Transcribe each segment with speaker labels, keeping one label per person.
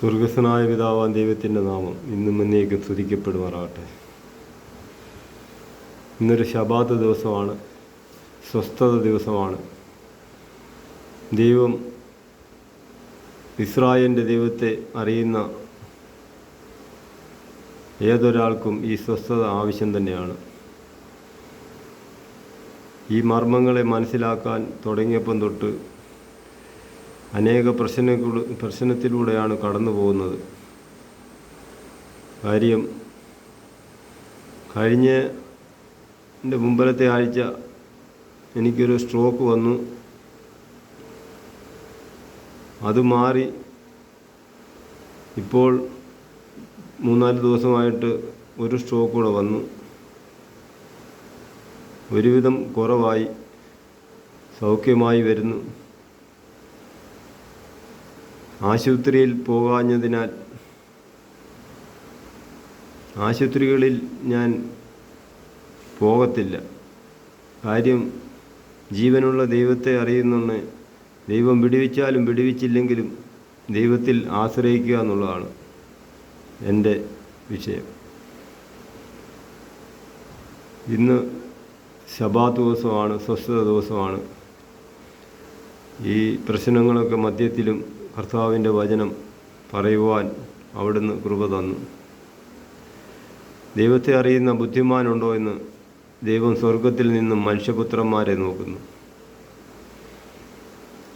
Speaker 1: സ്വർഗസ്വനായ പിതാവാൻ ദൈവത്തിൻ്റെ നാമം ഇന്നും എന്നേക്കും സ്തുതിക്കപ്പെടുമാറാകട്ടെ. ഇന്നൊരു ശബാത്ത് ദിവസമാണ്, സ്വസ്ഥത ദിവസമാണ്. ദൈവം ഇസ്രായേലിൻ്റെ ദൈവത്തെ അറിയുന്ന ഏതൊരാൾക്കും ഈ സ്വസ്ഥത ആവശ്യം തന്നെയാണ്. ഈ മർമ്മങ്ങളെ മനസ്സിലാക്കാൻ തുടങ്ങിയപ്പം തൊട്ട് അനേക പ്രശ്നത്തിലൂടെയാണ് കടന്നു പോകുന്നത്. കാര്യം, കഴിഞ്ഞ മുമ്പലത്തെ ആഴ്ച എനിക്കൊരു സ്ട്രോക്ക് വന്നു. അത് മാറി ഇപ്പോൾ 3-4 ദിവസമായിട്ട് ഒരു സ്ട്രോക്ക് കൂടെ വന്നു. ഒരുവിധം കുറവായി, സൗഖ്യമായി വരുന്നു. ആശുപത്രിയിൽ പോകാഞ്ഞതിനാൽ ആശുപത്രികളിൽ ഞാൻ പോകത്തില്ല. കാര്യം, ജീവനുള്ള ദൈവത്തെ അറിയുന്ന ദൈവം വിടുവിച്ചാലും വിടുവിച്ചില്ലെങ്കിലും ദൈവത്തിൽ ആശ്രയിക്കുക എന്നുള്ളതാണ് എൻ്റെ വിഷയം. ഇന്ന് ശബാത്ത് ദിവസമാണ്, സ്വസ്ഥത ദിവസമാണ്. ഈ പ്രശ്നങ്ങളൊക്കെ മധ്യത്തിലും കർത്താവിൻ്റെ വചനം പറയുവാൻ അവിടുന്ന് കൃപ തന്നു. ദൈവത്തെ അറിയുന്ന ബുദ്ധിമാനുണ്ടോ എന്ന് ദൈവം സ്വർഗത്തിൽ നിന്നും മനുഷ്യപുത്രന്മാരെ നോക്കുന്നു.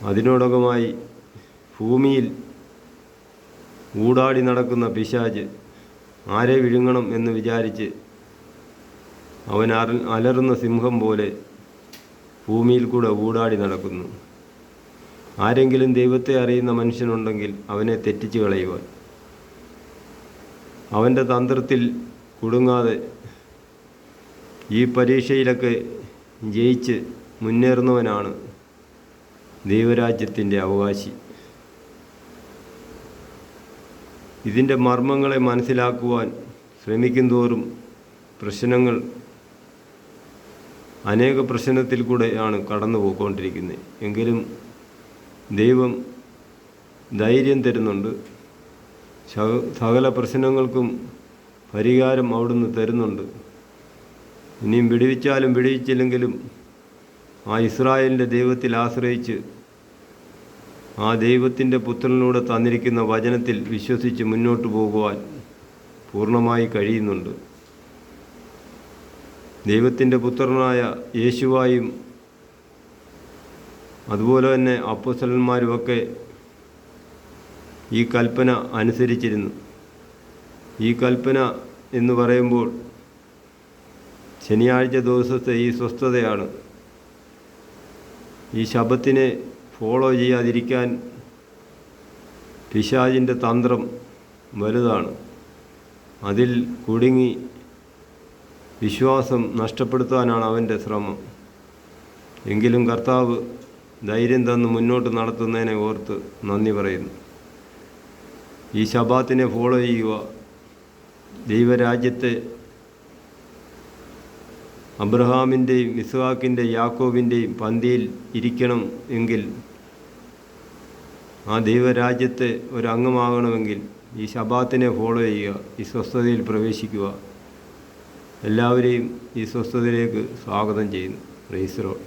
Speaker 1: അതിനോടകമായി ഭൂമിയിൽ ഊടാടി നടക്കുന്ന പിശാച് ആരെ വിഴുങ്ങണം എന്ന് വിചാരിച്ച് അവൻ അലറുന്ന സിംഹം പോലെ ഭൂമിയിൽ കൂടെ ഊടാടി നടക്കുന്നു. ആരെങ്കിലും ദൈവത്തെ അറിയുന്ന മനുഷ്യനുണ്ടെങ്കിൽ അവനെ തെറ്റിച്ച് കളയുവാൻ, അവൻ്റെ തന്ത്രത്തിൽ കുടുങ്ങാതെ ഈ പരീക്ഷയിലൊക്കെ ജയിച്ച് മുന്നേറുന്നവനാണ് ദൈവരാജ്യത്തിൻ്റെ അവകാശി. ഇതിൻ്റെ മർമ്മങ്ങളെ മനസ്സിലാക്കുവാൻ ശ്രമിക്കും തോറും പ്രശ്നങ്ങൾ അനേക പ്രശ്നത്തിൽ കൂടെയാണ് കടന്നു പോയിക്കൊണ്ടിരിക്കുന്നത്. എങ്കിലും ദൈവം ധൈര്യം തരുന്നുണ്ട്. സകല പ്രശ്നങ്ങൾക്കും പരിഹാരം അവിടുന്ന് തരുന്നുണ്ട്. ഇനിയും വിടുവിച്ചാലും വിടുവിച്ചില്ലെങ്കിലും ആ ഇസ്രായേലിൻ്റെ ദൈവത്തിൽ ആശ്രയിച്ച് ആ ദൈവത്തിൻ്റെ പുത്രനിലൂടെ തന്നിരിക്കുന്ന വചനത്തിൽ വിശ്വസിച്ച് മുന്നോട്ട് പോകുവാൻ പൂർണ്ണമായി കഴിയുന്നുണ്ട്. ദൈവത്തിൻ്റെ പുത്രനായ യേശുവായും അതുപോലെ തന്നെ അപ്പോസ്തലന്മാരുമൊക്കെ ഈ കൽപ്പന അനുസരിച്ചിരുന്നു. ഈ കൽപ്പന എന്ന് പറയുമ്പോൾ ശനിയാഴ്ച ദിവസത്തെ ഈ സ്വസ്ഥതയാണ്. ഈ ശബത്തിനെ ഫോളോ ചെയ്യാതിരിക്കാൻ പിശാചിൻ്റെ തന്ത്രം വലുതാണ്. അതിൽ കുടുങ്ങി വിശ്വാസം നഷ്ടപ്പെടുത്താനാണ് അവൻ്റെ ശ്രമം. എങ്കിലും കർത്താവ് ധൈര്യം തന്ന് മുന്നോട്ട് നടത്തുന്നതിനെ ഓർത്ത് നന്ദി പറയുന്നു. ഈ ശബാത്തിനെ ഫോളോ ചെയ്യുക, ദൈവരാജ്യത്തെ അബ്രഹാമിൻ്റെയും ഇസ്ഹാക്കിൻ്റെയും യാക്കോബിൻ്റെയും പന്തിയിൽ ഇരിക്കണം എങ്കിൽ, ആ ദൈവരാജ്യത്തെ ഒരംഗമാകണമെങ്കിൽ ഈ ശബാത്തിനെ ഫോളോ ചെയ്യുക, ഈ സ്വസ്ഥതയിൽ പ്രവേശിക്കുക. എല്ലാവരെയും ഈ സ്വസ്ഥതയിലേക്ക് സ്വാഗതം ചെയ്യുന്നു. Praise the Lord.